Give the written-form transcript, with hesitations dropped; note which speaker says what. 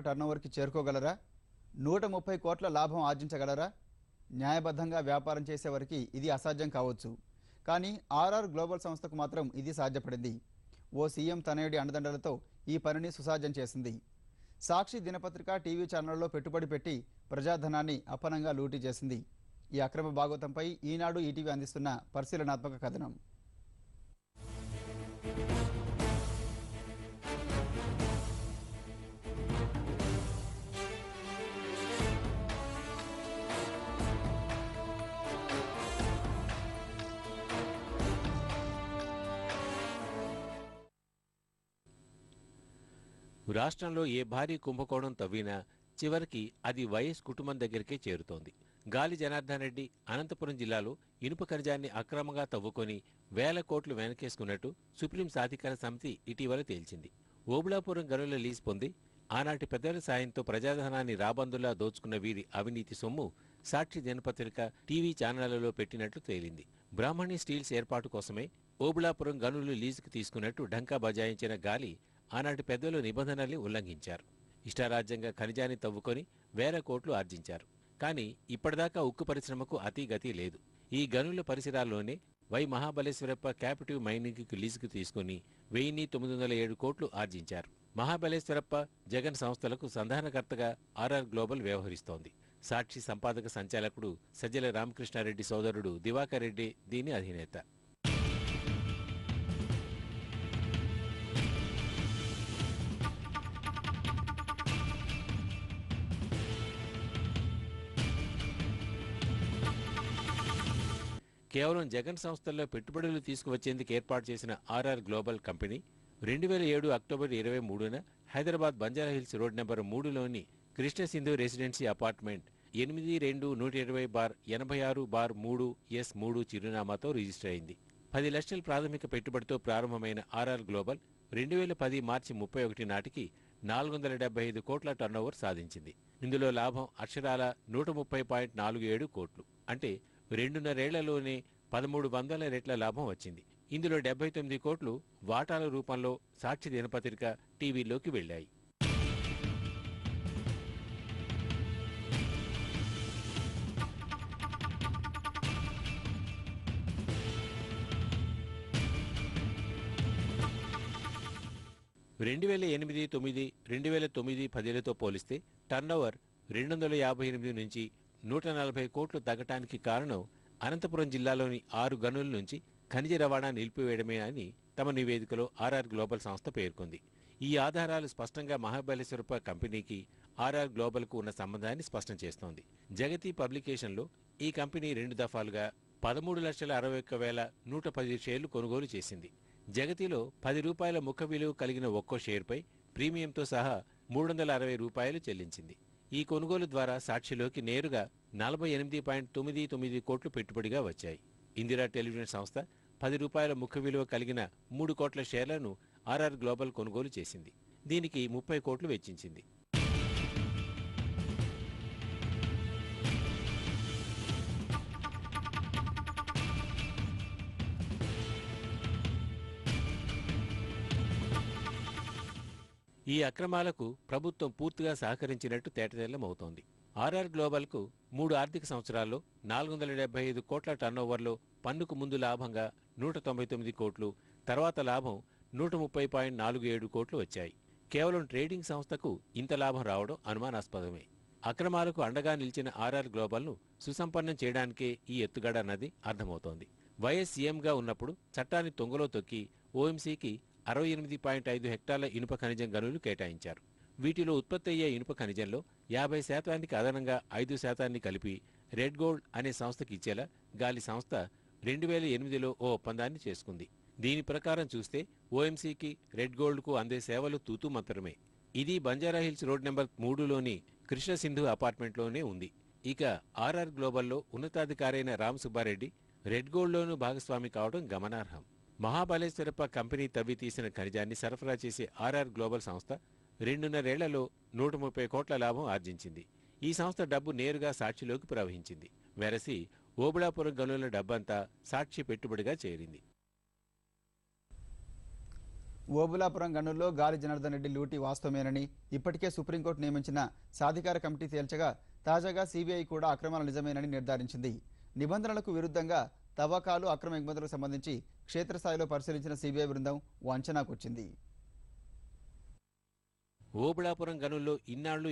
Speaker 1: టర్నోవర్కి చేరుకోగలరా? 130 కోట్ల లాభం ఆర్జించగలరా? న్యాయబద్ధంగా వ్యాపారం చేసేవారికి ఇది అసాధ్యం కావచ్చు. కానీ ఆర్ఆర్ గ్లోబల్ సంస్థకు మాత్రం ఇది సాధ్యపడింది. ఓ సీఎం తనయుడి అండదండలతో ఈ పనిని సుసాధ్యం చేసింది. సాక్షి దినపత్రిక టీవీ ఛానళ్లలో పెట్టుబడి పెట్టి ప్రజాధనాన్ని అపనంగా లూటీ చేసింది. ఈ అక్రమ భాగోతంపై ఈనాడు ఈటీవీ అందిస్తున్న పరిశీలనాత్మక కథనం.
Speaker 2: రాష్ట్రంలో ఏ భారీ కుంభకోణం తవ్వినా చివరికి అది వైఎస్ కుటుంబం దగ్గరికే చేరుతోంది. గాలి జనార్దన్ రెడ్డి అనంతపురం జిల్లాలో ఇనుప ఖనిజాన్ని అక్రమంగా తవ్వుకొని వేల కోట్లు వెనకేసుకున్నట్టు సుప్రీం సాధికార సమితి ఇటీవల తేల్చింది. ఓబుళాపురం గనుల లీజ్ పొంది ఆనాటి పెద్దల సాయంతో ప్రజాధనాన్ని రాబందులా దోచుకున్న వీరి అవినీతి సొమ్ము సాక్షి దినపత్రిక టీవీ ఛానళ్లలో పెట్టినట్లు తేలింది. బ్రాహ్మణి స్టీల్స్ ఏర్పాటు కోసమే ఓబుళాపురం గనులు లీజుకు తీసుకున్నట్టు ఢంకా బజాయించిన గాలి ఆనాటి పెద్దలు నిబంధనల్ని ఉల్లంఘించారు. ఇష్టారాజ్యంగా ఖనిజాన్ని తవ్వుకొని వేల కోట్లు ఆర్జించారు. కానీ ఇప్పటిదాకా ఉక్కు పరిశ్రమకు అతీగతి లేదు. ఈ గనుల పరిసరాల్లోనే వై మహాబలేశ్వరప్ప క్యాపిటివ్ మైనింగ్కు లీజుకు తీసుకుని 1907 కోట్లు ఆర్జించారు. మహాబలేశ్వరప్ప జగన్ సంస్థలకు సంధానకర్తగా ఆర్ఆర్ గ్లోబల్ వ్యవహరిస్తోంది. సాక్షి సంపాదక సంచాలకుడు సజ్జల రామకృష్ణారెడ్డి సోదరుడు దివాకర్ రెడ్డి దీని అధినేత. కేవలం జగన్ సంస్థల్లో పెట్టుబడులు తీసుకువచ్చేందుకు ఏర్పాటు చేసిన ఆర్ఆర్ గ్లోబల్ కంపెనీ 2007 అక్టోబర్ 23న హైదరాబాద్ బంజారాహిల్స్ రోడ్ నెంబర్ 3లోని Krishna Sindhu residency apartment 82-120-86-3S3 చిరునామాతో రిజిస్టర్ అయింది. 10 లక్షల ప్రాథమిక పెట్టుబడితో ప్రారంభమైన ఆర్ఆర్ గ్లోబల్ 2010 మార్చి 31 నాటికి 475 కోట్ల టర్నోవర్ సాధించింది. ఇందులో లాభం అక్షరాల 130.47 కోట్లు, అంటే 2.5 ఏళ్లలోనే 1300 రెట్ల లాభం వచ్చింది. ఇందులో 79 కోట్లు వాటాల రూపంలో సాక్షి దినపత్రిక టీవీలోకి వెళ్లాయి. (2008, 9, 2009, 10లతో పోలిస్తే టర్నోవర్ 258 నుంచి 140 కోట్లు తగ్గటానికి కారణం అనంతపురం జిల్లాలోని 6 గనుల నుంచి ఖనిజ రవాణా నిలిపివేయడమే అని తమ నివేదికలో ఆర్ఆర్ గ్లోబల్ సంస్థ పేర్కొంది. ఈ ఆధారాలు స్పష్టంగా మహాబలేశ్వరప్ప కంపెనీకి ఆర్ఆర్ గ్లోబల్కు ఉన్న సంబంధాన్ని స్పష్టం చేస్తోంది. జగతి పబ్లికేషన్లో ఈ కంపెనీ 2 దఫాలుగా 13,61,110 షేర్లు కొనుగోలు చేసింది. జగతిలో ₹10 ముఖ విలువ కలిగిన ఒక్కో షేర్పై ప్రీమియంతో సహా ₹360 చెల్లించింది. ఈ కొనుగోలు ద్వారా సాక్షిలోకి నేరుగా 48.99 కోట్లు పెట్టుబడిగా వచ్చాయి. ఇందిరా టెలివిజన్ సంస్థ ₹10 ముఖ విలువ కలిగిన 3 కోట్ల షేర్లను ఆర్ఆర్ గ్లోబల్ కొనుగోలు చేసింది. దీనికి 30 కోట్లు వెచ్చించింది. ఈ అక్రమాలకు ప్రభుత్వం పూర్తిగా సహకరించినట్టు తేటతెల్లమవుతోంది. ఆర్ఆర్ గ్లోబల్కు 3 ఆర్థిక సంవత్సరాల్లో 475 కోట్ల టర్నోవర్లో పన్నుకు ముందు లాభంగా 199 కోట్లు, తర్వాత లాభం 130.47 కోట్లు వచ్చాయి. కేవలం ట్రేడింగ్ సంస్థకు ఇంత లాభం రావడం అనుమానాస్పదమే. అక్రమాలకు అండగా నిలిచిన ఆర్ఆర్ గ్లోబల్ను సుసంపన్నం చేయడానికే ఈ ఎత్తుగడ అన్నది అర్థమవుతోంది. వైఎస్ సీఎంగా ఉన్నప్పుడు చట్టాన్ని తొంగలో తొక్కి ఓఎంసీకి 68.5 హెక్టార్ల ఇనుప ఖనిజం గనులు కేటాయించారు. వీటిలో ఉత్పత్తి అయ్యే ఇనుప ఖనిజంలో 50% అదనంగా 5% కలిపి రెడ్ గోల్డ్ అనే సంస్థకి ఇచ్చేలా గాలి సంస్థ 2008లో ఓ ఒప్పందాన్ని చేసుకుంది. దీని ప్రకారం చూస్తే ఓఎంసీకి రెడ్ గోల్డ్కు అందే సేవలు తూతూ మంత్రమే. ఇది బంజారాహిల్స్ రోడ్ నెంబర్ 3లోని కృష్ణ సింధు అపార్ట్మెంట్లోనే ఉంది. ఇక ఆర్ఆర్ గ్లోబల్లో ఉన్నతాధికారైన రామ్ సుబ్బారెడ్డి రెడ్ గోల్డ్లోనూ భాగస్వామి కావడం గమనార్హం. మహాబలేశ్వరప్ప కంపెనీ తవ్వి తీసిన ఖనిజాన్ని సరఫరా చేసే ఆర్ఆర్ గ్లోబల్ సంస్థ 2.5 ఏళ్లలో 130 కోట్ల లాభం ఆర్జించింది. ఈ సంస్థ డబ్బు నేరుగా సాక్షిలోకి ప్రవహించింది. వెరసి ఓబుళాపురం గనుల డబ్బంతా సాక్షి పెట్టుబడిగా చేరింది.
Speaker 1: ఓబులాపురం గనుల్లో గాలి జనార్దన్ రెడ్డి లూటీ వాస్తవమేనని ఇప్పటికే సుప్రీంకోర్టు నియమించిన సాధికార కమిటీ తేల్చగా తాజాగా సీబీఐ కూడా అక్రమాలు నిజమేనని నిర్ధారించింది. నిబంధనలకు విరుద్ధంగా తవ్వకాలు, అక్రమ ఎగుమతులకు సంబంధించి క్షేత్రస్థాయిలో పరిశీలించిన సీబీఐ బృందం ఓ అంచనాకొచ్చింది.
Speaker 2: ఓబుళాపురం గనుల్లో ఇన్నాళ్లు